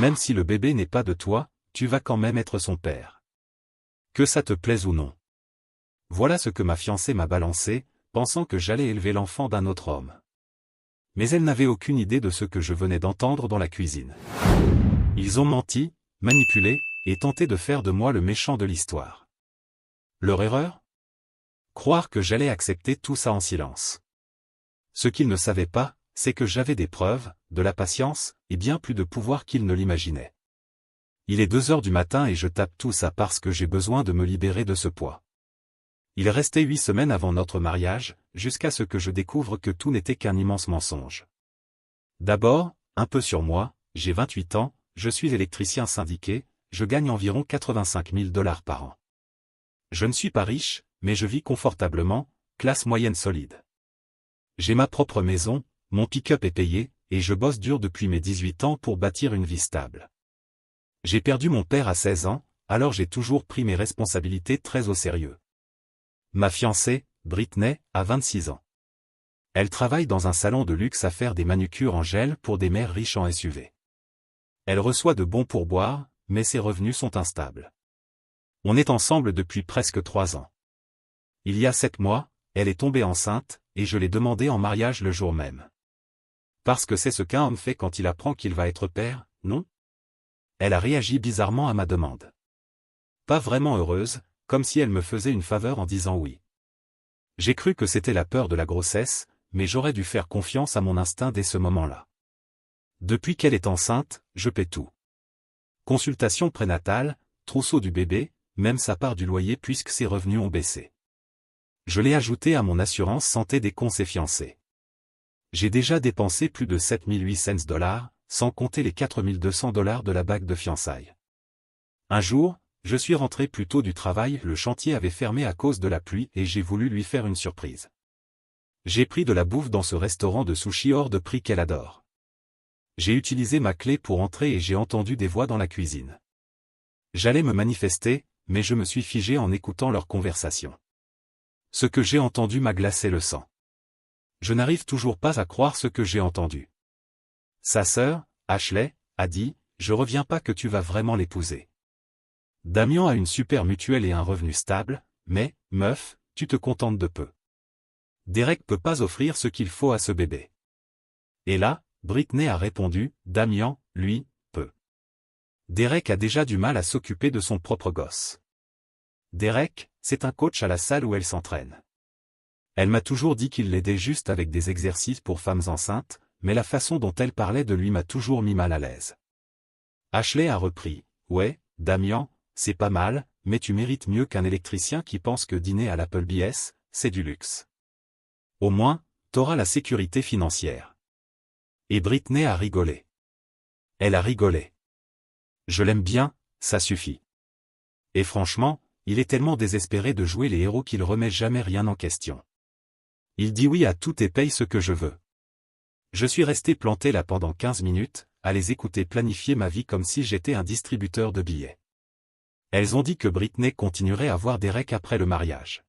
Même si le bébé n'est pas de toi, tu vas quand même être son père. Que ça te plaise ou non. Voilà ce que ma fiancée m'a balancé, pensant que j'allais élever l'enfant d'un autre homme. Mais elle n'avait aucune idée de ce que je venais d'entendre dans la cuisine. Ils ont menti, manipulé, et tenté de faire de moi le méchant de l'histoire. Leur erreur? Croire que j'allais accepter tout ça en silence. Ce qu'ils ne savaient pas, c'est que j'avais des preuves, de la patience, et bien plus de pouvoir qu'ils ne l'imaginaient. Il est 2 heures du matin et je tape tout ça parce que j'ai besoin de me libérer de ce poids. Il restait 8 semaines avant notre mariage, jusqu'à ce que je découvre que tout n'était qu'un immense mensonge. D'abord, un peu sur moi, j'ai 28 ans, je suis électricien syndiqué, je gagne environ 85 000 $ par an. Je ne suis pas riche, mais je vis confortablement, classe moyenne solide. J'ai ma propre maison, mon pick-up est payé, et je bosse dur depuis mes 18 ans pour bâtir une vie stable. J'ai perdu mon père à 16 ans, alors j'ai toujours pris mes responsabilités très au sérieux. Ma fiancée, Britney, a 26 ans. Elle travaille dans un salon de luxe à faire des manucures en gel pour des mères riches en SUV. Elle reçoit de bons pourboires, mais ses revenus sont instables. On est ensemble depuis presque 3 ans. Il y a 7 mois, elle est tombée enceinte, et je l'ai demandé en mariage le jour même. Parce que c'est ce qu'un homme fait quand il apprend qu'il va être père, non? Elle a réagi bizarrement à ma demande. Pas vraiment heureuse, comme si elle me faisait une faveur en disant oui. J'ai cru que c'était la peur de la grossesse, mais j'aurais dû faire confiance à mon instinct dès ce moment-là. Depuis qu'elle est enceinte, je paie tout. Consultation prénatale, trousseau du bébé, même sa part du loyer puisque ses revenus ont baissé. Je l'ai ajouté à mon assurance santé dès qu'on s'est fiancé. J'ai déjà dépensé plus de 7 800 $, sans compter les 4 200 $ de la bague de fiançailles. Un jour, je suis rentré plus tôt du travail, le chantier avait fermé à cause de la pluie et j'ai voulu lui faire une surprise. J'ai pris de la bouffe dans ce restaurant de sushi hors de prix qu'elle adore. J'ai utilisé ma clé pour entrer et j'ai entendu des voix dans la cuisine. J'allais me manifester, mais je me suis figé en écoutant leur conversation. Ce que j'ai entendu m'a glacé le sang. Je n'arrive toujours pas à croire ce que j'ai entendu. Sa sœur, Ashley, a dit « Je reviens pas que tu vas vraiment l'épouser. Damien a une super mutuelle et un revenu stable, mais, meuf, tu te contentes de peu. Derek peut pas offrir ce qu'il faut à ce bébé. » Et là, Britney a répondu « Damien, lui, peut. Derek a déjà du mal à s'occuper de son propre gosse. Derek, c'est un coach à la salle où elle s'entraîne. Elle m'a toujours dit qu'il l'aidait juste avec des exercices pour femmes enceintes, mais la façon dont elle parlait de lui m'a toujours mis mal à l'aise. Ashley a repris « Ouais, Damien, c'est pas mal, mais tu mérites mieux qu'un électricien qui pense que dîner à l'Applebee's, c'est du luxe. Au moins, t'auras la sécurité financière. » Et Britney a rigolé. Elle a rigolé. Je l'aime bien, ça suffit. Et franchement, il est tellement désespéré de jouer les héros qu'il remet jamais rien en question. Il dit oui à tout et paye ce que je veux. Je suis resté planté là pendant 15 minutes, à les écouter planifier ma vie comme si j'étais un distributeur de billets. Elles ont dit que Britney continuerait à voir Derek après le mariage.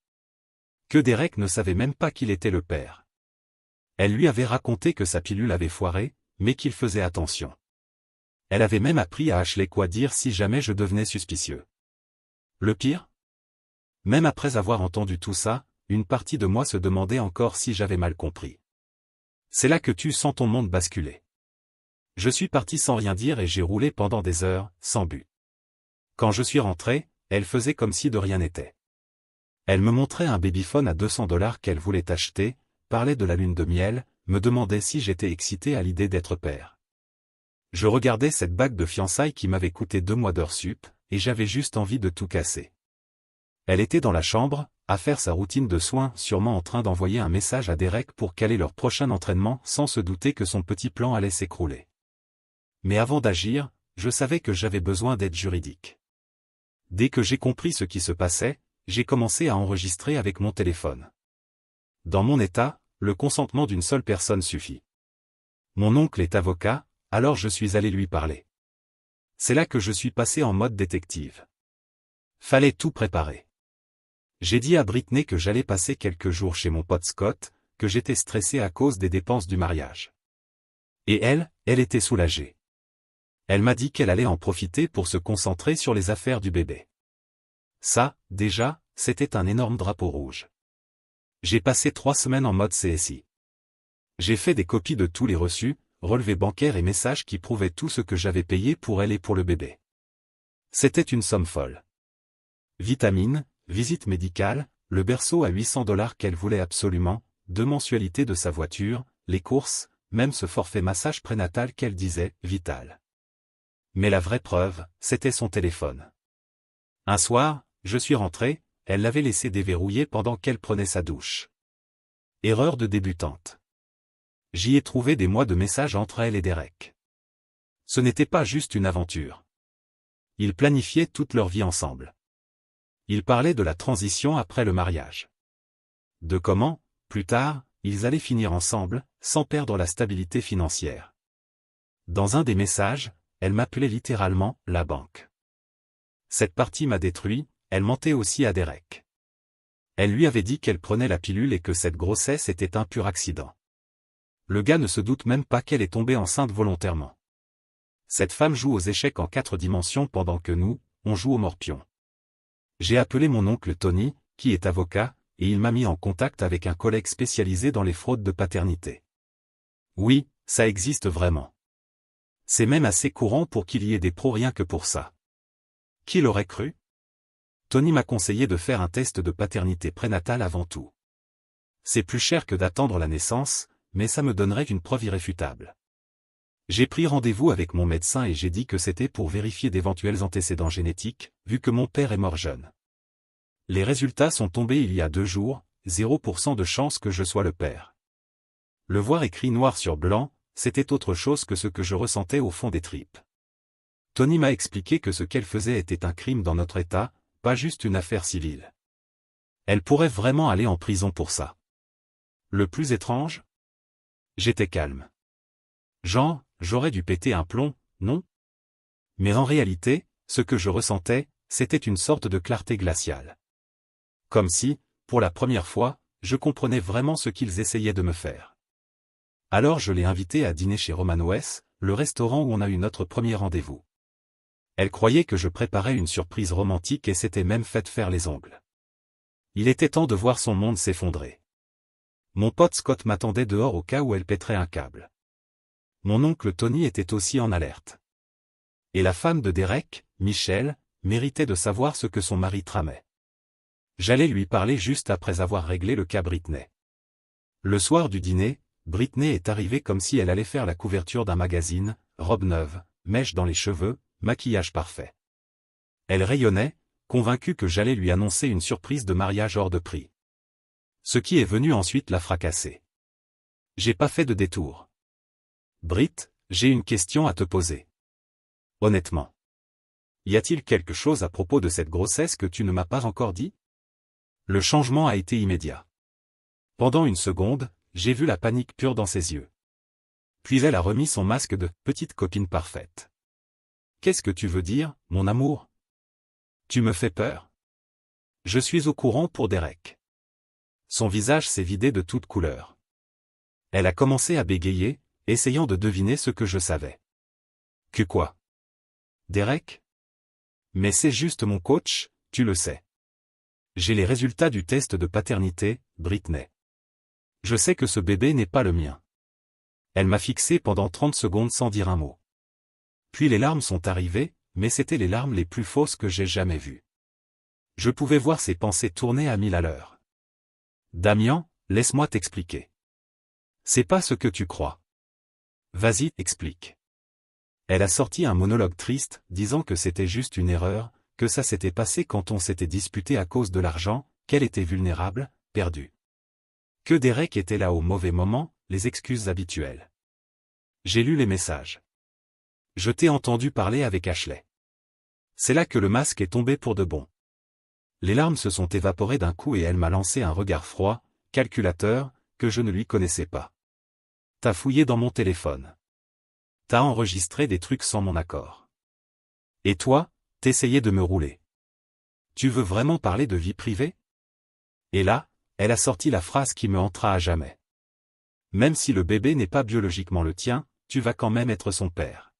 Que Derek ne savait même pas qu'il était le père. Elle lui avait raconté que sa pilule avait foiré, mais qu'il faisait attention. Elle avait même appris à Ashley quoi dire si jamais je devenais suspicieux. Le pire? Même après avoir entendu tout ça, une partie de moi se demandait encore si j'avais mal compris. C'est là que tu sens ton monde basculer. Je suis parti sans rien dire et j'ai roulé pendant des heures, sans but. Quand je suis rentré, elle faisait comme si de rien n'était. Elle me montrait un babyphone à 200 $ qu'elle voulait acheter, parlait de la lune de miel, me demandait si j'étais excité à l'idée d'être père. Je regardais cette bague de fiançailles qui m'avait coûté 2 mois d'heures sup, et j'avais juste envie de tout casser. Elle était dans la chambre, à faire sa routine de soins, sûrement en train d'envoyer un message à Derek pour caler leur prochain entraînement sans se douter que son petit plan allait s'écrouler. Mais avant d'agir, je savais que j'avais besoin d'aide juridique. Dès que j'ai compris ce qui se passait, j'ai commencé à enregistrer avec mon téléphone. Dans mon état, le consentement d'une seule personne suffit. Mon oncle est avocat, alors je suis allé lui parler. C'est là que je suis passé en mode détective. Fallait tout préparer. J'ai dit à Britney que j'allais passer quelques jours chez mon pote Scott, que j'étais stressé à cause des dépenses du mariage. Et elle était soulagée. Elle m'a dit qu'elle allait en profiter pour se concentrer sur les affaires du bébé. Ça, déjà, c'était un énorme drapeau rouge. J'ai passé 3 semaines en mode CSI. J'ai fait des copies de tous les reçus, relevés bancaires et messages qui prouvaient tout ce que j'avais payé pour elle et pour le bébé. C'était une somme folle. Vitamines, visite médicale, le berceau à $800 qu'elle voulait absolument, 2 mensualités de sa voiture, les courses, même ce forfait massage prénatal qu'elle disait « vital ». Mais la vraie preuve, c'était son téléphone. Un soir, je suis rentré, elle l'avait laissé déverrouillé pendant qu'elle prenait sa douche. Erreur de débutante. J'y ai trouvé des mois de messages entre elle et Derek. Ce n'était pas juste une aventure. Ils planifiaient toute leur vie ensemble. Ils parlaient de la transition après le mariage. De comment, plus tard, ils allaient finir ensemble, sans perdre la stabilité financière. Dans un des messages, elle m'appelait littéralement « la banque ». Cette partie m'a détruit, elle mentait aussi à Derek. Elle lui avait dit qu'elle prenait la pilule et que cette grossesse était un pur accident. Le gars ne se doute même pas qu'elle est tombée enceinte volontairement. Cette femme joue aux échecs en 4 dimensions pendant que nous, on joue au morpion. J'ai appelé mon oncle Tony, qui est avocat, et il m'a mis en contact avec un collègue spécialisé dans les fraudes de paternité. Oui, ça existe vraiment. C'est même assez courant pour qu'il y ait des pros rien que pour ça. Qui l'aurait cru? Tony m'a conseillé de faire un test de paternité prénatale avant tout. C'est plus cher que d'attendre la naissance, mais ça me donnerait une preuve irréfutable. J'ai pris rendez-vous avec mon médecin et j'ai dit que c'était pour vérifier d'éventuels antécédents génétiques, vu que mon père est mort jeune. Les résultats sont tombés il y a 2 jours, 0% de chance que je sois le père. Le voir écrit noir sur blanc, c'était autre chose que ce que je ressentais au fond des tripes. Tony m'a expliqué que ce qu'elle faisait était un crime dans notre État, pas juste une affaire civile. Elle pourrait vraiment aller en prison pour ça. Le plus étrange? J'étais calme. Genre, j'aurais dû péter un plomb, non? Mais en réalité, ce que je ressentais, c'était une sorte de clarté glaciale. Comme si, pour la première fois, je comprenais vraiment ce qu'ils essayaient de me faire. Alors je l'ai invitée à dîner chez Romanoes, le restaurant où on a eu notre premier rendez-vous. Elle croyait que je préparais une surprise romantique et s'était même faite faire les ongles. Il était temps de voir son monde s'effondrer. Mon pote Scott m'attendait dehors au cas où elle pèterait un câble. Mon oncle Tony était aussi en alerte. Et la femme de Derek, Michelle, méritait de savoir ce que son mari tramait. J'allais lui parler juste après avoir réglé le cas Britney. Le soir du dîner, Britney est arrivée comme si elle allait faire la couverture d'un magazine, robe neuve, mèche dans les cheveux, maquillage parfait. Elle rayonnait, convaincue que j'allais lui annoncer une surprise de mariage hors de prix. Ce qui est venu ensuite la fracasser. J'ai pas fait de détour. Brit, j'ai une question à te poser. Honnêtement. Y a-t-il quelque chose à propos de cette grossesse que tu ne m'as pas encore dit? Le changement a été immédiat. Pendant une seconde, j'ai vu la panique pure dans ses yeux. Puis elle a remis son masque de « petite copine parfaite ». Qu'est-ce que tu veux dire, mon amour? Tu me fais peur? Je suis au courant pour Derek. Son visage s'est vidé de toute couleur. Elle a commencé à bégayer, essayant de deviner ce que je savais. Que quoi? Derek? Mais c'est juste mon coach, tu le sais. J'ai les résultats du test de paternité, Britney. Je sais que ce bébé n'est pas le mien. Elle m'a fixé pendant 30 secondes sans dire un mot. Puis les larmes sont arrivées, mais c'étaient les larmes les plus fausses que j'ai jamais vues. Je pouvais voir ses pensées tourner à 1000 à l'heure. Damian, laisse-moi t'expliquer. C'est pas ce que tu crois. Vas-y, explique. Elle a sorti un monologue triste, disant que c'était juste une erreur, que ça s'était passé quand on s'était disputé à cause de l'argent, qu'elle était vulnérable, perdue. Que Derek était là au mauvais moment, les excuses habituelles. J'ai lu les messages. Je t'ai entendu parler avec Ashley. C'est là que le masque est tombé pour de bon. Les larmes se sont évaporées d'un coup et elle m'a lancé un regard froid, calculateur, que je ne lui connaissais pas. T'as fouillé dans mon téléphone. T'as enregistré des trucs sans mon accord. Et toi, t'essayais de me rouler. Tu veux vraiment parler de vie privée? Et là, elle a sorti la phrase qui me hantera à jamais. Même si le bébé n'est pas biologiquement le tien, tu vas quand même être son père.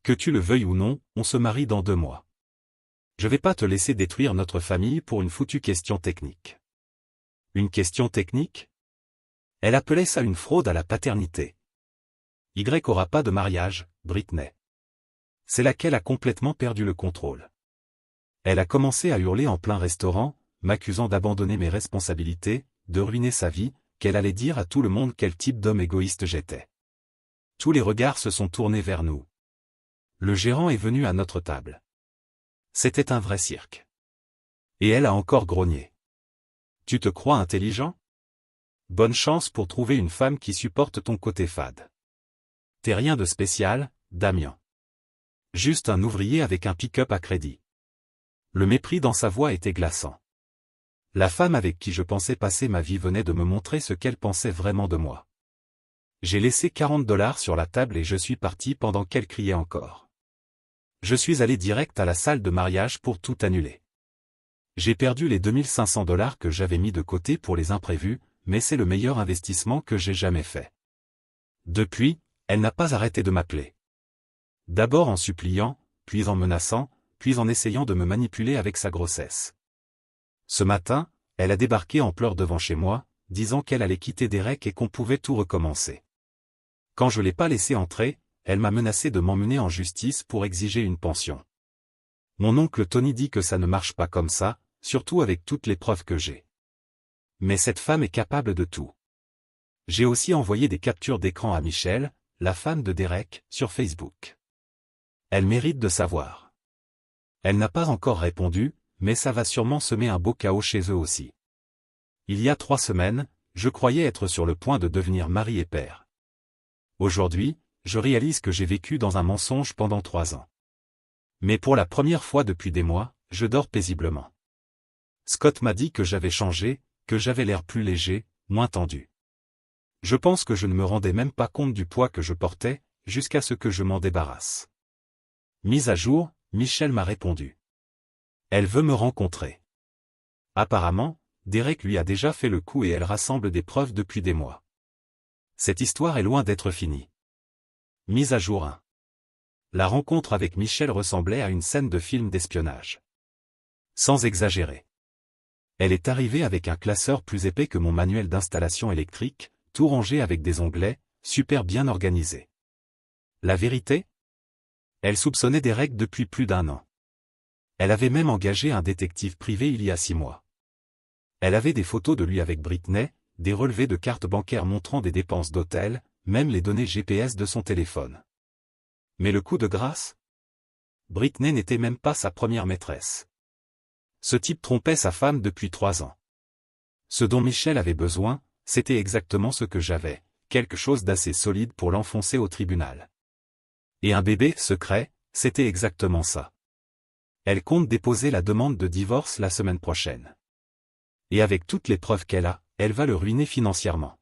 Que tu le veuilles ou non, on se marie dans 2 mois. Je vais pas te laisser détruire notre famille pour une foutue question technique. Une question technique? Elle appelait ça une fraude à la paternité. Y aura pas de mariage, Britney. C'est laquelle a complètement perdu le contrôle. Elle a commencé à hurler en plein restaurant, m'accusant d'abandonner mes responsabilités, de ruiner sa vie, qu'elle allait dire à tout le monde quel type d'homme égoïste j'étais. Tous les regards se sont tournés vers nous. Le gérant est venu à notre table. C'était un vrai cirque. Et elle a encore grogné. Tu te crois intelligent? Bonne chance pour trouver une femme qui supporte ton côté fade. T'es rien de spécial, Damien. Juste un ouvrier avec un pick-up à crédit. Le mépris dans sa voix était glaçant. La femme avec qui je pensais passer ma vie venait de me montrer ce qu'elle pensait vraiment de moi. J'ai laissé $40 sur la table et je suis parti pendant qu'elle criait encore. Je suis allé direct à la salle de mariage pour tout annuler. J'ai perdu les $2500 que j'avais mis de côté pour les imprévus, mais c'est le meilleur investissement que j'ai jamais fait. Depuis, elle n'a pas arrêté de m'appeler. D'abord en suppliant, puis en menaçant, puis en essayant de me manipuler avec sa grossesse. Ce matin, elle a débarqué en pleurs devant chez moi, disant qu'elle allait quitter Derek et qu'on pouvait tout recommencer. Quand je l'ai pas laissé entrer, elle m'a menacé de m'emmener en justice pour exiger une pension. Mon oncle Tony dit que ça ne marche pas comme ça, surtout avec toutes les preuves que j'ai. Mais cette femme est capable de tout. J'ai aussi envoyé des captures d'écran à Michelle, la femme de Derek, sur Facebook. Elle mérite de savoir. Elle n'a pas encore répondu, mais ça va sûrement semer un beau chaos chez eux aussi. Il y a 3 semaines, je croyais être sur le point de devenir mari et père. Aujourd'hui, je réalise que j'ai vécu dans un mensonge pendant 3 ans. Mais pour la première fois depuis des mois, je dors paisiblement. Scott m'a dit que j'avais changé, que j'avais l'air plus léger, moins tendu. Je pense que je ne me rendais même pas compte du poids que je portais, jusqu'à ce que je m'en débarrasse. Mise à jour, Michelle m'a répondu. Elle veut me rencontrer. Apparemment, Derek lui a déjà fait le coup et elle rassemble des preuves depuis des mois. Cette histoire est loin d'être finie. Mise à jour 1. La rencontre avec Michelle ressemblait à une scène de film d'espionnage. Sans exagérer. Elle est arrivée avec un classeur plus épais que mon manuel d'installation électrique, tout rangé avec des onglets, super bien organisé. La vérité? Elle soupçonnait Derek depuis plus d'1 an. Elle avait même engagé un détective privé il y a 6 mois. Elle avait des photos de lui avec Britney, des relevés de cartes bancaires montrant des dépenses d'hôtel, même les données GPS de son téléphone. Mais le coup de grâce? Britney n'était même pas sa première maîtresse. Ce type trompait sa femme depuis 3 ans. Ce dont Michelle avait besoin, c'était exactement ce que j'avais, quelque chose d'assez solide pour l'enfoncer au tribunal. Et un bébé secret, c'était exactement ça. Elle compte déposer la demande de divorce la semaine prochaine. Et avec toutes les preuves qu'elle a, elle va le ruiner financièrement.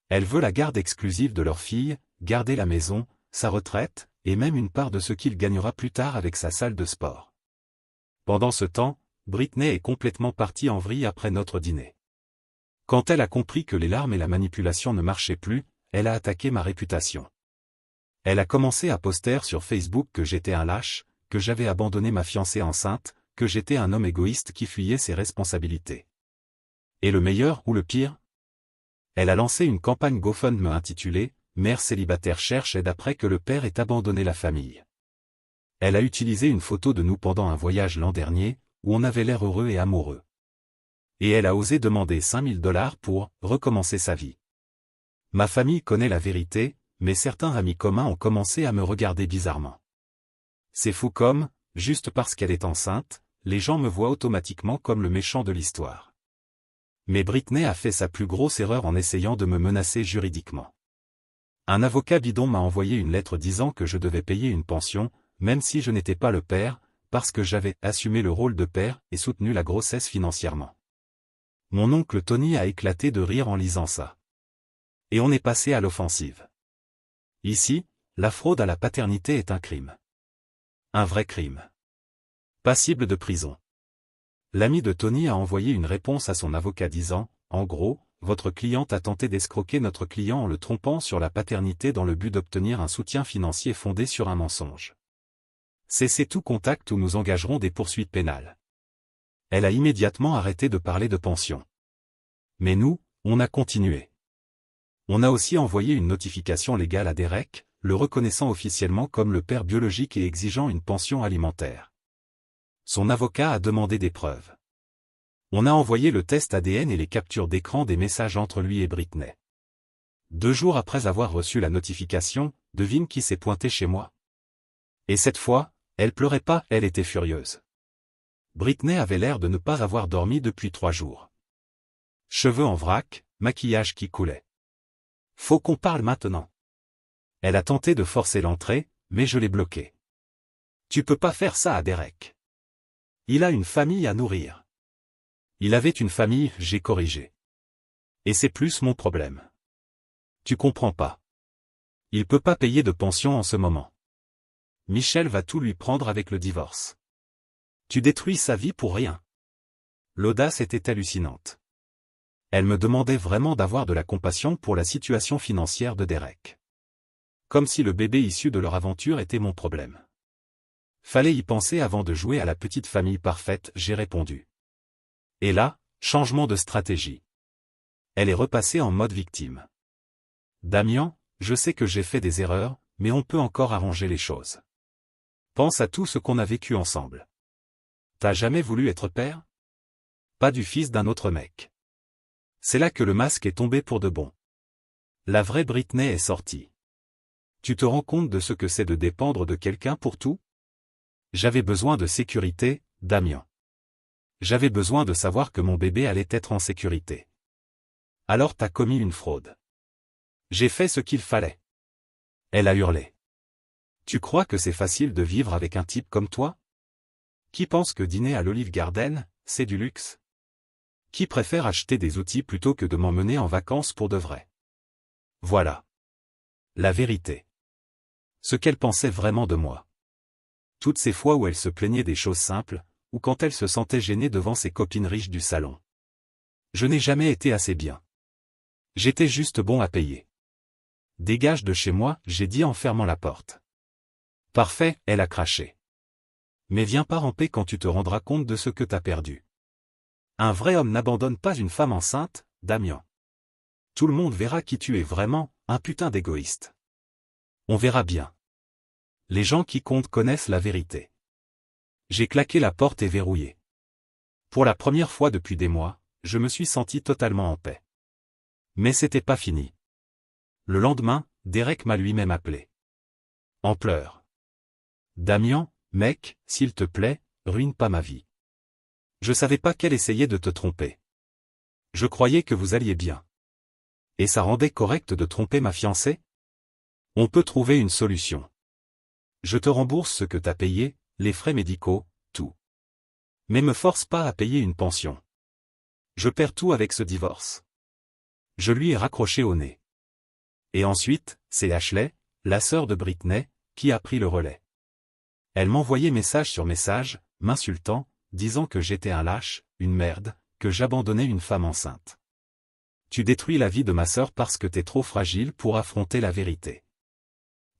Elle veut la garde exclusive de leur fille, garder la maison, sa retraite, et même une part de ce qu'il gagnera plus tard avec sa salle de sport. Pendant ce temps, Britney est complètement partie en vrille après notre dîner. Quand elle a compris que les larmes et la manipulation ne marchaient plus, elle a attaqué ma réputation. Elle a commencé à poster sur Facebook que j'étais un lâche, que j'avais abandonné ma fiancée enceinte, que j'étais un homme égoïste qui fuyait ses responsabilités. Et le meilleur ou le pire? Elle a lancé une campagne GoFundMe intitulée « Mère célibataire cherche aide après que le père ait abandonné la famille ». Elle a utilisé une photo de nous pendant un voyage l'an dernier, où on avait l'air heureux et amoureux. Et elle a osé demander $5000 pour « recommencer sa vie ». Ma famille connaît la vérité, mais certains amis communs ont commencé à me regarder bizarrement. C'est fou comme, juste parce qu'elle est enceinte, les gens me voient automatiquement comme le méchant de l'histoire. Mais Britney a fait sa plus grosse erreur en essayant de me menacer juridiquement. Un avocat bidon m'a envoyé une lettre disant que je devais payer une pension, même si je n'étais pas le père, parce que j'avais assumé le rôle de père et soutenu la grossesse financièrement. Mon oncle Tony a éclaté de rire en lisant ça. Et on est passé à l'offensive. Ici, la fraude à la paternité est un crime. Un vrai crime. Passible de prison. L'ami de Tony a envoyé une réponse à son avocat disant, en gros, votre cliente a tenté d'escroquer notre client en le trompant sur la paternité dans le but d'obtenir un soutien financier fondé sur un mensonge. Cessez tout contact ou nous engagerons des poursuites pénales. Elle a immédiatement arrêté de parler de pension. Mais nous, on a continué. On a aussi envoyé une notification légale à Derek, le reconnaissant officiellement comme le père biologique et exigeant une pension alimentaire. Son avocat a demandé des preuves. On a envoyé le test ADN et les captures d'écran des messages entre lui et Britney. 2 jours après avoir reçu la notification, devine qui s'est pointé chez moi. Et cette fois, elle pleurait pas, elle était furieuse. Britney avait l'air de ne pas avoir dormi depuis 3 jours. Cheveux en vrac, maquillage qui coulait. Faut qu'on parle maintenant. Elle a tenté de forcer l'entrée, mais je l'ai bloquée. Tu peux pas faire ça à Derek. Il a une famille à nourrir. Il avait une famille, j'ai corrigé. Et c'est plus mon problème. Tu comprends pas. Il peut pas payer de pension en ce moment. Michel va tout lui prendre avec le divorce. Tu détruis sa vie pour rien. L'audace était hallucinante. Elle me demandait vraiment d'avoir de la compassion pour la situation financière de Derek. Comme si le bébé issu de leur aventure était mon problème. Fallait y penser avant de jouer à la petite famille parfaite, j'ai répondu. Et là, changement de stratégie. Elle est repassée en mode victime. Damien, je sais que j'ai fait des erreurs, mais on peut encore arranger les choses. Pense à tout ce qu'on a vécu ensemble. T'as jamais voulu être père? Pas du fils d'un autre mec. C'est là que le masque est tombé pour de bon. La vraie Britney est sortie. Tu te rends compte de ce que c'est de dépendre de quelqu'un pour tout? J'avais besoin de sécurité, Damien. J'avais besoin de savoir que mon bébé allait être en sécurité. Alors t'as commis une fraude. J'ai fait ce qu'il fallait. Elle a hurlé. Tu crois que c'est facile de vivre avec un type comme toi? Qui pense que dîner à l'Olive Garden, c'est du luxe? Qui préfère acheter des outils plutôt que de m'emmener en vacances pour de vrai? Voilà. La vérité. Ce qu'elle pensait vraiment de moi. Toutes ces fois où elle se plaignait des choses simples, ou quand elle se sentait gênée devant ses copines riches du salon. Je n'ai jamais été assez bien. J'étais juste bon à payer. Dégage de chez moi, j'ai dit en fermant la porte. Parfait, elle a craché. Mais viens pas ramper quand tu te rendras compte de ce que t'as perdu. Un vrai homme n'abandonne pas une femme enceinte, Damien. Tout le monde verra qui tu es vraiment, un putain d'égoïste. On verra bien. Les gens qui comptent connaissent la vérité. J'ai claqué la porte et verrouillé. Pour la première fois depuis des mois, je me suis senti totalement en paix. Mais c'était pas fini. Le lendemain, Derek m'a lui-même appelé. En pleurs. Damien, mec, s'il te plaît, ruine pas ma vie. Je savais pas qu'elle essayait de te tromper. Je croyais que vous alliez bien. Et ça rendait correct de tromper ma fiancée? On peut trouver une solution. Je te rembourse ce que t'as payé, les frais médicaux, tout. Mais me force pas à payer une pension. Je perds tout avec ce divorce. Je lui ai raccroché au nez. Et ensuite, c'est Ashley, la sœur de Britney, qui a pris le relais. Elle m'envoyait message sur message, m'insultant, disant que j'étais un lâche, une merde, que j'abandonnais une femme enceinte. Tu détruis la vie de ma sœur parce que t'es trop fragile pour affronter la vérité.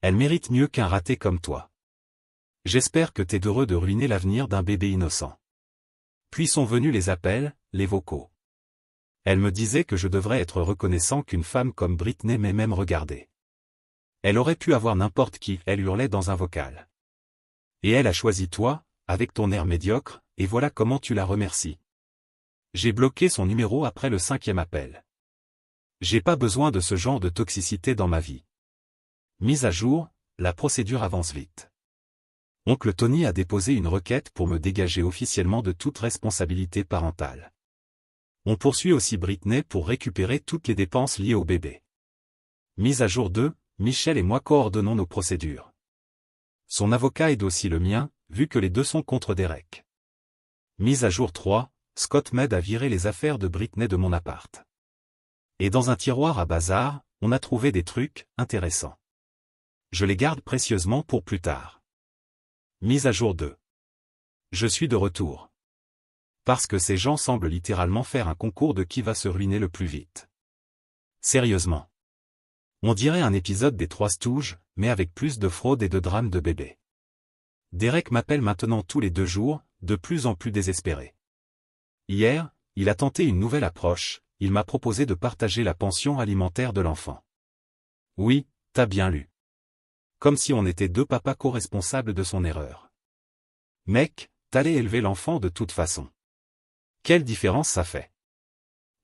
Elle mérite mieux qu'un raté comme toi. J'espère que t'es heureux de ruiner l'avenir d'un bébé innocent. Puis sont venus les appels, les vocaux. Elle me disait que je devrais être reconnaissant qu'une femme comme Britney m'ait même regardé. Elle aurait pu avoir n'importe qui, elle hurlait dans un vocal. Et elle a choisi toi, avec ton air médiocre, et voilà comment tu la remercies. J'ai bloqué son numéro après le 5e appel. J'ai pas besoin de ce genre de toxicité dans ma vie. Mise à jour, la procédure avance vite. Oncle Tony a déposé une requête pour me dégager officiellement de toute responsabilité parentale. On poursuit aussi Britney pour récupérer toutes les dépenses liées au bébé. Mise à jour 2, Michel et moi coordonnons nos procédures. Son avocat aide aussi le mien, vu que les deux sont contre Derek. Mise à jour 3, Scott m'aide à virer les affaires de Britney de mon appart. Et dans un tiroir à bazar, on a trouvé des trucs intéressants. Je les garde précieusement pour plus tard. Mise à jour 2. Je suis de retour. Parce que ces gens semblent littéralement faire un concours de qui va se ruiner le plus vite. Sérieusement. On dirait un épisode des Trois Stooges, mais avec plus de fraude et de drame de bébé. Derek m'appelle maintenant tous les 2 jours, de plus en plus désespéré. Hier, il a tenté une nouvelle approche, il m'a proposé de partager la pension alimentaire de l'enfant. Oui, t'as bien lu. Comme si on était 2 papas co-responsables de son erreur. Mec, t'allais élever l'enfant de toute façon. Quelle différence ça fait?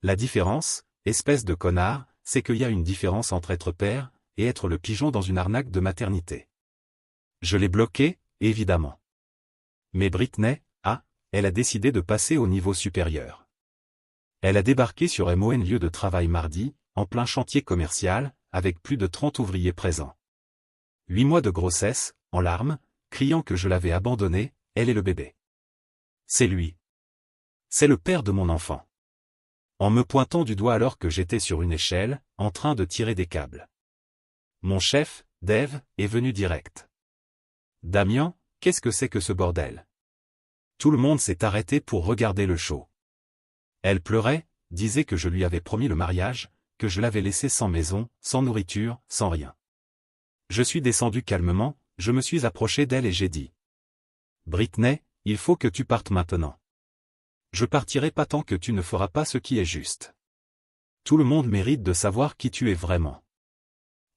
La différence, espèce de connard, c'est qu'il y a une différence entre être père et être le pigeon dans une arnaque de maternité. Je l'ai bloqué, évidemment. Mais Britney, elle a décidé de passer au niveau supérieur. Elle a débarqué sur MON lieu de travail mardi, en plein chantier commercial, avec plus de 30 ouvriers présents. 8 mois de grossesse, en larmes, criant que je l'avais abandonné, elle et le bébé. C'est lui. C'est le père de mon enfant. En me pointant du doigt alors que j'étais sur une échelle, en train de tirer des câbles. Mon chef, Dave, est venu direct. Damien, qu'est-ce que c'est que ce bordel? Tout le monde s'est arrêté pour regarder le show. Elle pleurait, disait que je lui avais promis le mariage, que je l'avais laissé sans maison, sans nourriture, sans rien. Je suis descendu calmement, je me suis approché d'elle et j'ai dit. Britney, il faut que tu partes maintenant. Je partirai pas tant que tu ne feras pas ce qui est juste. Tout le monde mérite de savoir qui tu es vraiment.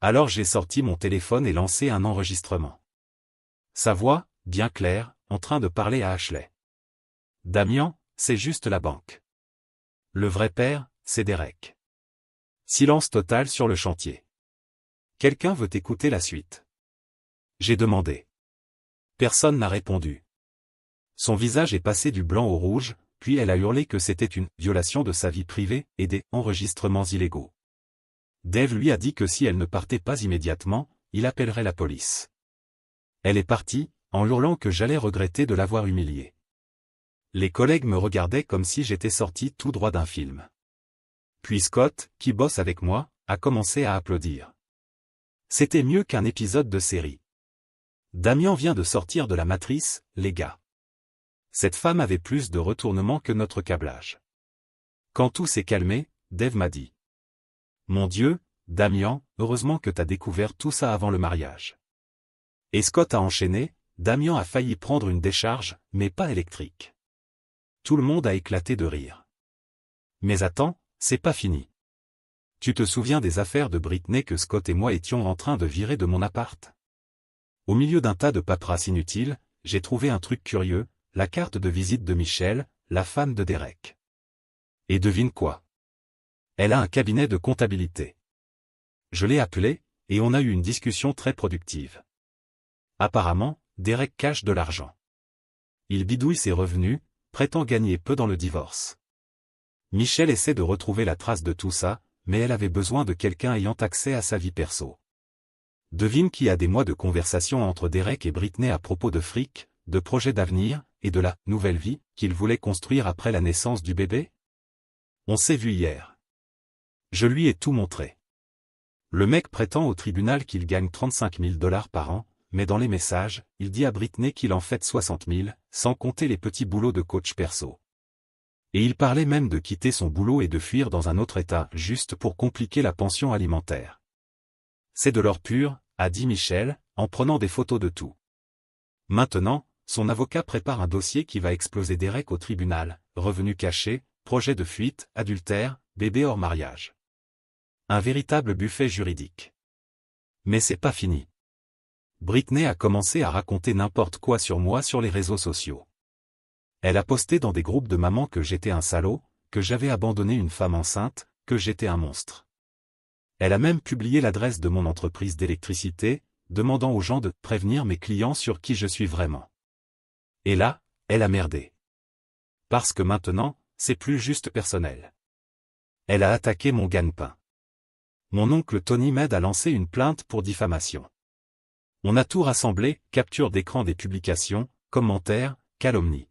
Alors j'ai sorti mon téléphone et lancé un enregistrement. Sa voix, bien claire, en train de parler à Ashley. Damien, c'est juste la banque. Le vrai père, c'est Derek. Silence total sur le chantier. Quelqu'un veut écouter la suite? J'ai demandé. Personne n'a répondu. Son visage est passé du blanc au rouge, puis elle a hurlé que c'était une violation de sa vie privée et des enregistrements illégaux. Dave lui a dit que si elle ne partait pas immédiatement, il appellerait la police. Elle est partie, en hurlant que j'allais regretter de l'avoir humiliée. Les collègues me regardaient comme si j'étais sorti tout droit d'un film. Puis Scott, qui bosse avec moi, a commencé à applaudir. C'était mieux qu'un épisode de série. Damien vient de sortir de la matrice, les gars. Cette femme avait plus de retournements que notre câblage. Quand tout s'est calmé, Dave m'a dit. Mon Dieu, Damien, heureusement que t'as découvert tout ça avant le mariage. Et Scott a enchaîné, Damien a failli prendre une décharge, mais pas électrique. Tout le monde a éclaté de rire. Mais attends, c'est pas fini. Tu te souviens des affaires de Britney que Scott et moi étions en train de virer de mon appart? Au milieu d'un tas de paperasse inutile, j'ai trouvé un truc curieux, la carte de visite de Michelle, la femme de Derek. Et devine quoi? Elle a un cabinet de comptabilité. Je l'ai appelée, et on a eu une discussion très productive. Apparemment, Derek cache de l'argent. Il bidouille ses revenus, prétend gagner peu dans le divorce. Michelle essaie de retrouver la trace de tout ça, mais elle avait besoin de quelqu'un ayant accès à sa vie perso. Devine qui a des mois de conversation entre Derek et Britney à propos de fric, de projets d'avenir, et de la nouvelle vie qu'ils voulaient construire après la naissance du bébé? On s'est vu hier. Je lui ai tout montré. Le mec prétend au tribunal qu'il gagne 35 000 $ par an, mais dans les messages, il dit à Britney qu'il en fait 60 000, sans compter les petits boulots de coach perso. Et il parlait même de quitter son boulot et de fuir dans un autre état, juste pour compliquer la pension alimentaire. C'est de l'or pur, a dit Michel, en prenant des photos de tout. Maintenant, son avocat prépare un dossier qui va exploser Derek au tribunal, revenus cachés, projet de fuite, adultère, bébé hors mariage. Un véritable buffet juridique. Mais c'est pas fini. Britney a commencé à raconter n'importe quoi sur moi sur les réseaux sociaux. Elle a posté dans des groupes de mamans que j'étais un salaud, que j'avais abandonné une femme enceinte, que j'étais un monstre. Elle a même publié l'adresse de mon entreprise d'électricité, demandant aux gens de prévenir mes clients sur qui je suis vraiment. Et là, elle a merdé. Parce que maintenant, c'est plus juste personnel. Elle a attaqué mon gagne-pain. Mon oncle Tony m'aide à lancer une plainte pour diffamation. On a tout rassemblé, capture d'écran des publications, commentaires, calomnies.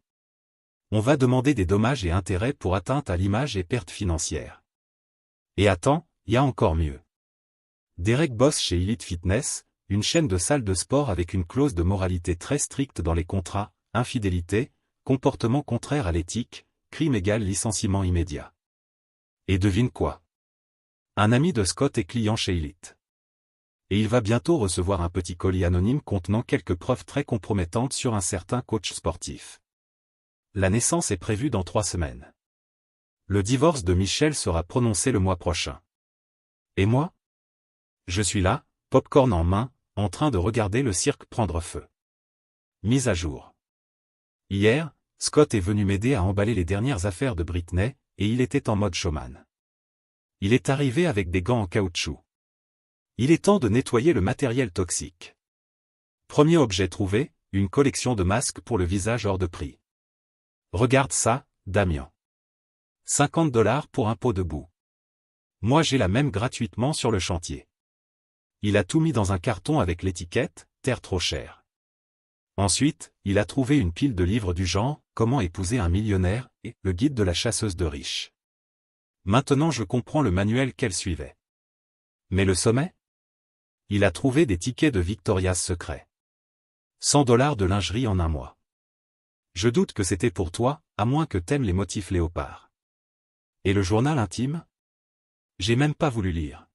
On va demander des dommages et intérêts pour atteinte à l'image et pertes financières. Et attends, y a encore mieux. Derek bosse chez Elite Fitness, une chaîne de salles de sport avec une clause de moralité très stricte dans les contrats, infidélité, comportement contraire à l'éthique, crime égal licenciement immédiat. Et devine quoi? Un ami de Scott est client chez Elite. Et il va bientôt recevoir un petit colis anonyme contenant quelques preuves très compromettantes sur un certain coach sportif. La naissance est prévue dans 3 semaines. Le divorce de Michelle sera prononcé le mois prochain. Et moi? Je suis là, popcorn en main, en train de regarder le cirque prendre feu. Mise à jour. Hier, Scott est venu m'aider à emballer les dernières affaires de Britney, et il était en mode showman. Il est arrivé avec des gants en caoutchouc. Il est temps de nettoyer le matériel toxique. Premier objet trouvé, une collection de masques pour le visage hors de prix. Regarde ça, Damien. 50 $ pour un pot de boue. Moi j'ai la même gratuitement sur le chantier. Il a tout mis dans un carton avec l'étiquette « Terre trop chère ». Ensuite, il a trouvé une pile de livres du genre « Comment épouser un millionnaire » et « Le guide de la chasseuse de riches ». Maintenant je comprends le manuel qu'elle suivait. Mais le sommet? Il a trouvé des tickets de Victoria's Secret. 100 $ de lingerie en un mois. Je doute que c'était pour toi, à moins que t'aimes les motifs léopard. Et le journal intime? J'ai même pas voulu lire.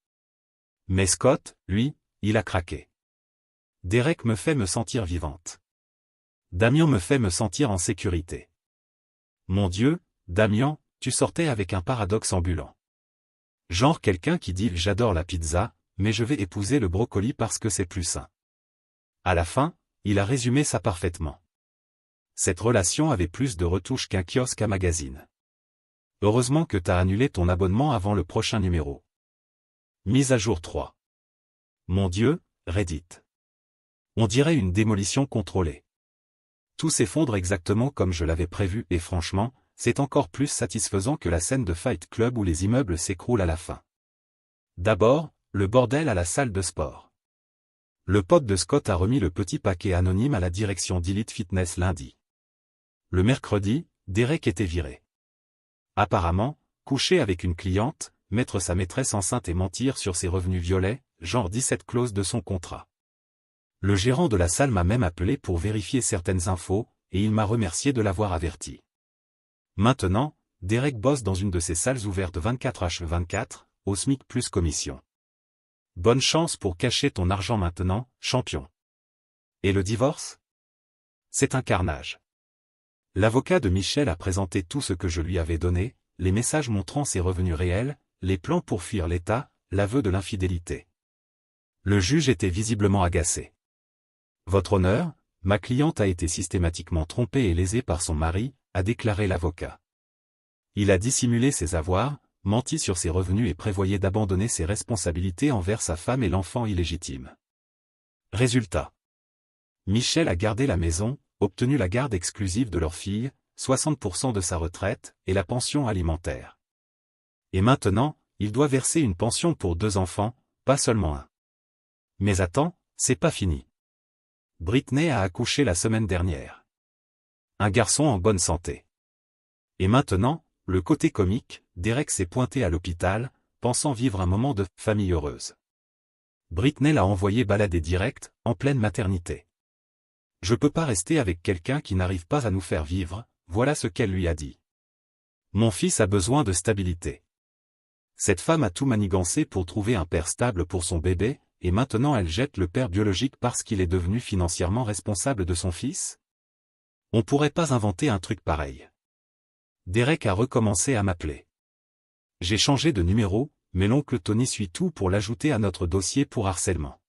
Mais Scott, lui, il a craqué. Derek me fait me sentir vivante. Damien me fait me sentir en sécurité. Mon Dieu, Damien, tu sortais avec un paradoxe ambulant. Genre quelqu'un qui dit « J'adore la pizza, mais je vais épouser le brocoli parce que c'est plus sain ». À la fin, il a résumé ça parfaitement. Cette relation avait plus de retouches qu'un kiosque à magazine. Heureusement que t'as annulé ton abonnement avant le prochain numéro. Mise à jour 3. Mon Dieu, Reddit. On dirait une démolition contrôlée. Tout s'effondre exactement comme je l'avais prévu et franchement, c'est encore plus satisfaisant que la scène de Fight Club où les immeubles s'écroulent à la fin. D'abord, le bordel à la salle de sport. Le pote de Scott a remis le petit paquet anonyme à la direction d'Elite Fitness lundi. Le mercredi, Derek était viré. Apparemment, coucher avec une cliente, mettre sa maîtresse enceinte et mentir sur ses revenus violets, genre 17 clauses de son contrat. Le gérant de la salle m'a même appelé pour vérifier certaines infos, et il m'a remercié de l'avoir averti. Maintenant, Derek bosse dans une de ces salles ouvertes 24h24, au SMIC plus commission. Bonne chance pour cacher ton argent maintenant, champion. Et le divorce? C'est un carnage. L'avocat de Michelle a présenté tout ce que je lui avais donné, les messages montrant ses revenus réels, les plans pour fuir l'État, l'aveu de l'infidélité. Le juge était visiblement agacé. Votre honneur, ma cliente a été systématiquement trompée et lésée par son mari, a déclaré l'avocat. Il a dissimulé ses avoirs, menti sur ses revenus et prévoyait d'abandonner ses responsabilités envers sa femme et l'enfant illégitime. Résultat. Michelle a gardé la maison, obtenu la garde exclusive de leur fille, 60% de sa retraite, et la pension alimentaire. Et maintenant, il doit verser une pension pour 2 enfants, pas seulement un. Mais attends, c'est pas fini. Britney a accouché la semaine dernière. Un garçon en bonne santé. Et maintenant, le côté comique, Derek s'est pointé à l'hôpital, pensant vivre un moment de « famille heureuse ». Britney l'a envoyé balader direct, en pleine maternité. Je peux pas rester avec quelqu'un qui n'arrive pas à nous faire vivre, voilà ce qu'elle lui a dit. Mon fils a besoin de stabilité. Cette femme a tout manigancé pour trouver un père stable pour son bébé, et maintenant elle jette le père biologique parce qu'il est devenu financièrement responsable de son fils? On pourrait pas inventer un truc pareil. Derek a recommencé à m'appeler. J'ai changé de numéro, mais l'oncle Tony suit tout pour l'ajouter à notre dossier pour harcèlement.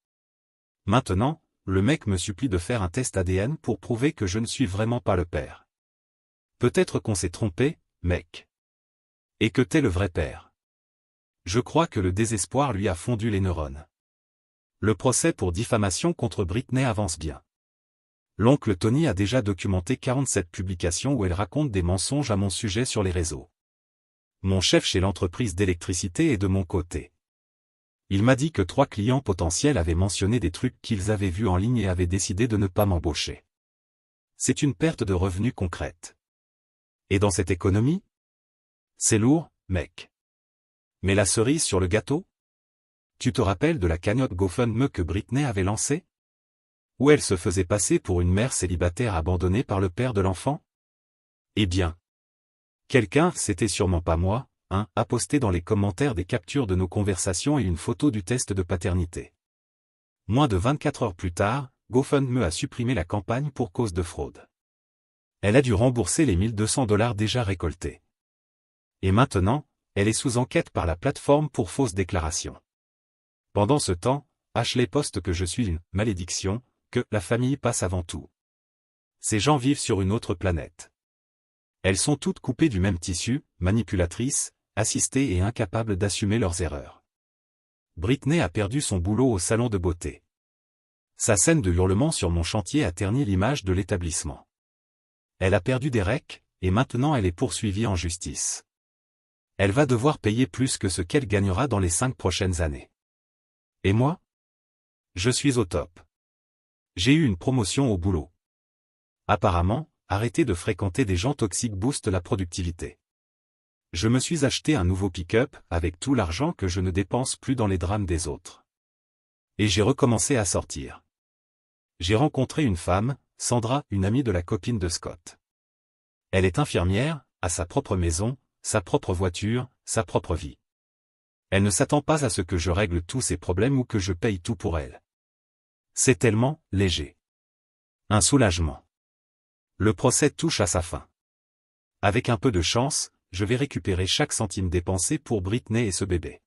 Maintenant, le mec me supplie de faire un test ADN pour prouver que je ne suis vraiment pas le père. Peut-être qu'on s'est trompé, mec. Et que t'es le vrai père. Je crois que le désespoir lui a fondu les neurones. Le procès pour diffamation contre Britney avance bien. L'oncle Tony a déjà documenté 47 publications où elle raconte des mensonges à mon sujet sur les réseaux. Mon chef chez l'entreprise d'électricité est de mon côté. Il m'a dit que 3 clients potentiels avaient mentionné des trucs qu'ils avaient vus en ligne et avaient décidé de ne pas m'embaucher. C'est une perte de revenus concrète. Et dans cette économie? C'est lourd, mec. Mais la cerise sur le gâteau? Tu te rappelles de la cagnotte GoFundMe que Britney avait lancée? Où elle se faisait passer pour une mère célibataire abandonnée par le père de l'enfant? Eh bien. Quelqu'un, c'était sûrement pas moi, a posté dans les commentaires des captures de nos conversations et une photo du test de paternité. Moins de 24 heures plus tard, GoFundMe a supprimé la campagne pour cause de fraude. Elle a dû rembourser les $1 200 déjà récoltés. Et maintenant, elle est sous enquête par la plateforme pour fausses déclarations. Pendant ce temps, Ashley poste que je suis une « malédiction », que « la famille passe avant tout ». Ces gens vivent sur une autre planète. Elles sont toutes coupées du même tissu, manipulatrices, assistées et incapables d'assumer leurs erreurs. Britney a perdu son boulot au salon de beauté. Sa scène de hurlement sur mon chantier a terni l'image de l'établissement. Elle a perdu Derek, et maintenant elle est poursuivie en justice. Elle va devoir payer plus que ce qu'elle gagnera dans les 5 prochaines années. Et moi? Je suis au top. J'ai eu une promotion au boulot. Apparemment, arrêter de fréquenter des gens toxiques booste la productivité. Je me suis acheté un nouveau pick-up avec tout l'argent que je ne dépense plus dans les drames des autres. Et j'ai recommencé à sortir. J'ai rencontré une femme, Sandra, une amie de la copine de Scott. Elle est infirmière, a sa propre maison, sa propre voiture, sa propre vie. Elle ne s'attend pas à ce que je règle tous ses problèmes ou que je paye tout pour elle. C'est tellement léger. Un soulagement. Le procès touche à sa fin. Avec un peu de chance, je vais récupérer chaque centime dépensé pour Britney et ce bébé.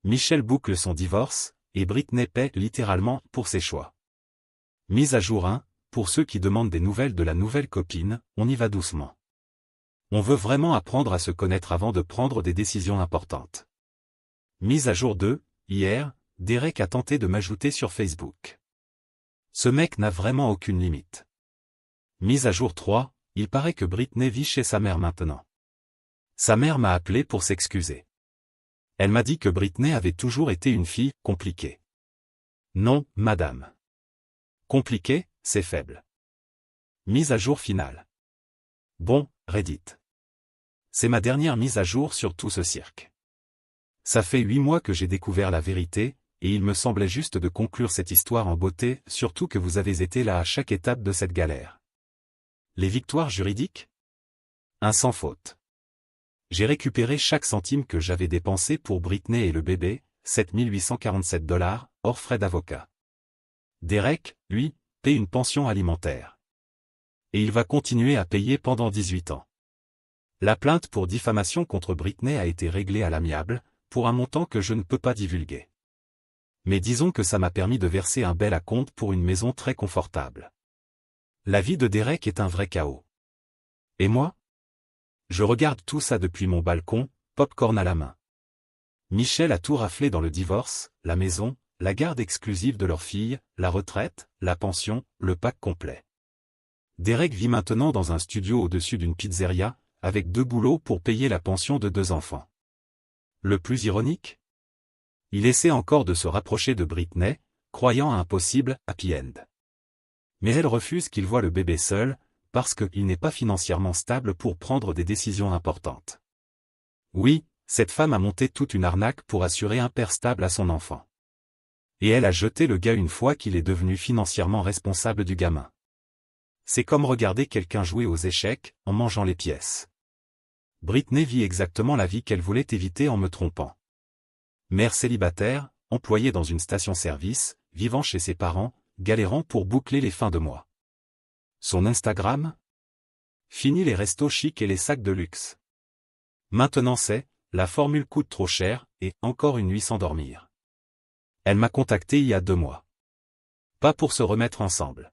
Michel boucle son divorce, et Britney paie littéralement pour ses choix. Mise à jour 1, pour ceux qui demandent des nouvelles de la nouvelle copine, on y va doucement. On veut vraiment apprendre à se connaître avant de prendre des décisions importantes. Mise à jour 2, hier, Derek a tenté de m'ajouter sur Facebook. Ce mec n'a vraiment aucune limite. Mise à jour 3, il paraît que Britney vit chez sa mère maintenant. Sa mère m'a appelé pour s'excuser. Elle m'a dit que Britney avait toujours été une fille compliquée. Non, madame. Compliquée, c'est faible. Mise à jour finale. Bon, Reddit. C'est ma dernière mise à jour sur tout ce cirque. Ça fait 8 mois que j'ai découvert la vérité, et il me semblait juste de conclure cette histoire en beauté, surtout que vous avez été là à chaque étape de cette galère. Les victoires juridiques? Un sans faute. J'ai récupéré chaque centime que j'avais dépensé pour Britney et le bébé, $7 847, hors frais d'avocat. Derek, lui, paie une pension alimentaire. Et il va continuer à payer pendant 18 ans. La plainte pour diffamation contre Britney a été réglée à l'amiable, pour un montant que je ne peux pas divulguer. Mais disons que ça m'a permis de verser un bel acompte pour une maison très confortable. La vie de Derek est un vrai chaos. Et moi? Je regarde tout ça depuis mon balcon, popcorn à la main. Michel a tout raflé dans le divorce, la maison, la garde exclusive de leur fille, la retraite, la pension, le pack complet. Derek vit maintenant dans un studio au-dessus d'une pizzeria, avec 2 boulots pour payer la pension de 2 enfants. Le plus ironique? Il essaie encore de se rapprocher de Britney, croyant à un possible happy end. Mais elle refuse qu'il voie le bébé seul, parce qu'il n'est pas financièrement stable pour prendre des décisions importantes. Oui, cette femme a monté toute une arnaque pour assurer un père stable à son enfant. Et elle a jeté le gars une fois qu'il est devenu financièrement responsable du gamin. C'est comme regarder quelqu'un jouer aux échecs, en mangeant les pièces. Britney vit exactement la vie qu'elle voulait éviter en me trompant. Mère célibataire, employée dans une station-service, vivant chez ses parents, galérant pour boucler les fins de mois. Son Instagram? Fini les restos chics et les sacs de luxe. Maintenant c'est, la formule coûte trop cher, et encore une nuit sans dormir. Elle m'a contacté il y a 2 mois. Pas pour se remettre ensemble.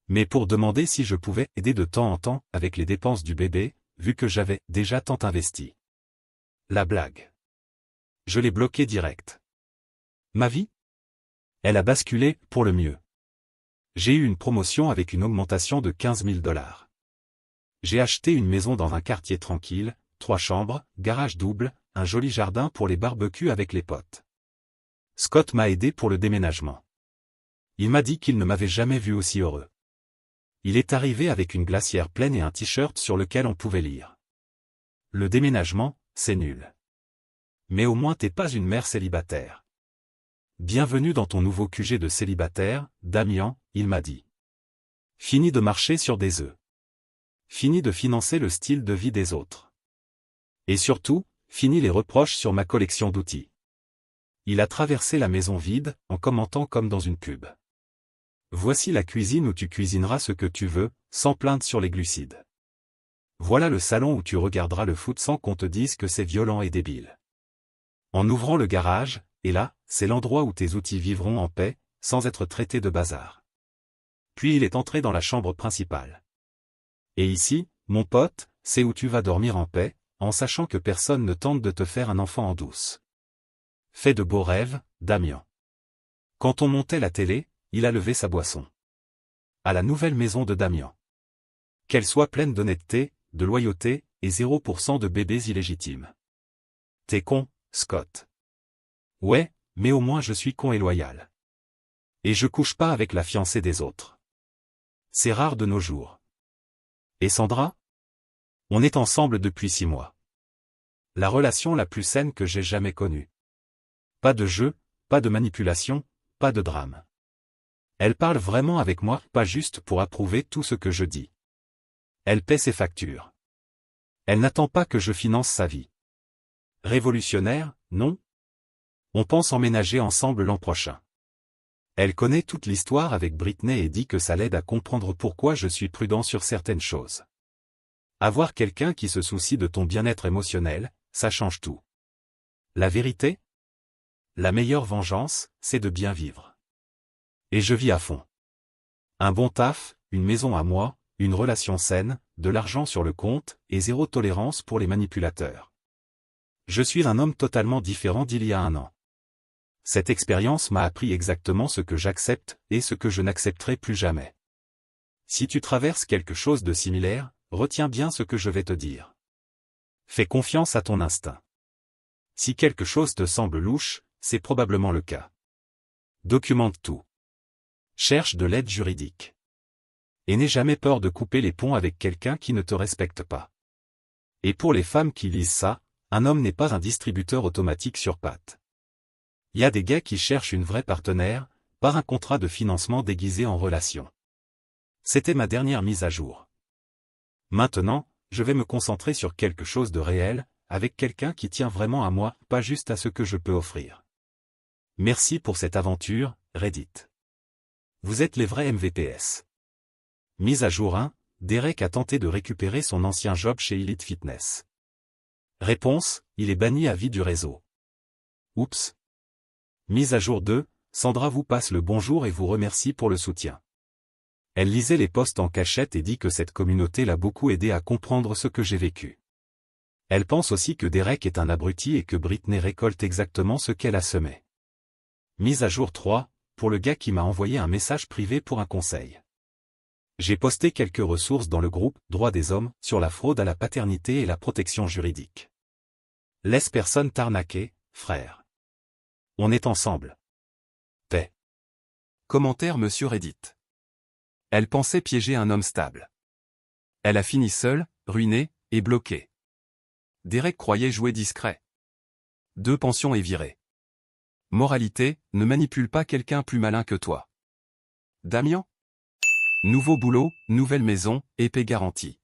Mais pour demander si je pouvais aider de temps en temps avec les dépenses du bébé, vu que j'avais déjà tant investi. La blague. Je l'ai bloqué direct. Ma vie? Elle a basculé, pour le mieux. J'ai eu une promotion avec une augmentation de $15 000. J'ai acheté une maison dans un quartier tranquille, 3 chambres, garage double, un joli jardin pour les barbecues avec les potes. Scott m'a aidé pour le déménagement. Il m'a dit qu'il ne m'avait jamais vu aussi heureux. Il est arrivé avec une glacière pleine et un t-shirt sur lequel on pouvait lire. Le déménagement, c'est nul. Mais au moins t'es pas une mère célibataire. Bienvenue dans ton nouveau QG de célibataire, Damien, il m'a dit. Fini de marcher sur des œufs. Fini de financer le style de vie des autres. Et surtout, fini les reproches sur ma collection d'outils. Il a traversé la maison vide, en commentant comme dans une pub. Voici la cuisine où tu cuisineras ce que tu veux, sans plainte sur les glucides. Voilà le salon où tu regarderas le foot sans qu'on te dise que c'est violent et débile. En ouvrant le garage, et là, c'est l'endroit où tes outils vivront en paix, sans être traités de bazar. Puis il est entré dans la chambre principale. Et ici, mon pote, c'est où tu vas dormir en paix, en sachant que personne ne tente de te faire un enfant en douce. Fais de beaux rêves, Damien. Quand on montait la télé, il a levé sa boisson. À la nouvelle maison de Damien. Qu'elle soit pleine d'honnêteté, de loyauté, et 0% de bébés illégitimes. T'es con, Scott. Ouais, mais au moins je suis con et loyal. Et je couche pas avec la fiancée des autres. C'est rare de nos jours. Et Sandra? On est ensemble depuis 6 mois. La relation la plus saine que j'ai jamais connue. Pas de jeu, pas de manipulation, pas de drame. Elle parle vraiment avec moi, pas juste pour approuver tout ce que je dis. Elle paie ses factures. Elle n'attend pas que je finance sa vie. Révolutionnaire, non? On pense emménager ensemble l'an prochain. Elle connaît toute l'histoire avec Britney et dit que ça l'aide à comprendre pourquoi je suis prudent sur certaines choses. Avoir quelqu'un qui se soucie de ton bien-être émotionnel, ça change tout. La vérité? La meilleure vengeance, c'est de bien vivre. Et je vis à fond. Un bon taf, une maison à moi, une relation saine, de l'argent sur le compte, et 0 tolérance pour les manipulateurs. Je suis un homme totalement différent d'il y a 1 an. Cette expérience m'a appris exactement ce que j'accepte et ce que je n'accepterai plus jamais. Si tu traverses quelque chose de similaire, retiens bien ce que je vais te dire. Fais confiance à ton instinct. Si quelque chose te semble louche, c'est probablement le cas. Documente tout. Cherche de l'aide juridique. Et n'aie jamais peur de couper les ponts avec quelqu'un qui ne te respecte pas. Et pour les femmes qui lisent ça, un homme n'est pas un distributeur automatique sur pattes. Il y a des gars qui cherchent une vraie partenaire, par un contrat de financement déguisé en relation. C'était ma dernière mise à jour. Maintenant, je vais me concentrer sur quelque chose de réel, avec quelqu'un qui tient vraiment à moi, pas juste à ce que je peux offrir. Merci pour cette aventure, Reddit. Vous êtes les vrais MVPs. Mise à jour 1, Derek a tenté de récupérer son ancien job chez Elite Fitness. Réponse, il est banni à vie du réseau. Oups. Mise à jour 2, Sandra vous passe le bonjour et vous remercie pour le soutien. Elle lisait les posts en cachette et dit que cette communauté l'a beaucoup aidé à comprendre ce que j'ai vécu. Elle pense aussi que Derek est un abruti et que Britney récolte exactement ce qu'elle a semé. Mise à jour 3, pour le gars qui m'a envoyé un message privé pour un conseil. J'ai posté quelques ressources dans le groupe « Droits des hommes » sur la fraude à la paternité et la protection juridique. Laisse personne t'arnaquer, frère. On est ensemble. Paix. Commentaire Monsieur Reddit. Elle pensait piéger un homme stable. Elle a fini seule, ruinée, et bloquée. Derek croyait jouer discret. 2 pensions et viré. Moralité, ne manipule pas quelqu'un plus malin que toi. Damien? Nouveau boulot, nouvelle maison, épée garantie.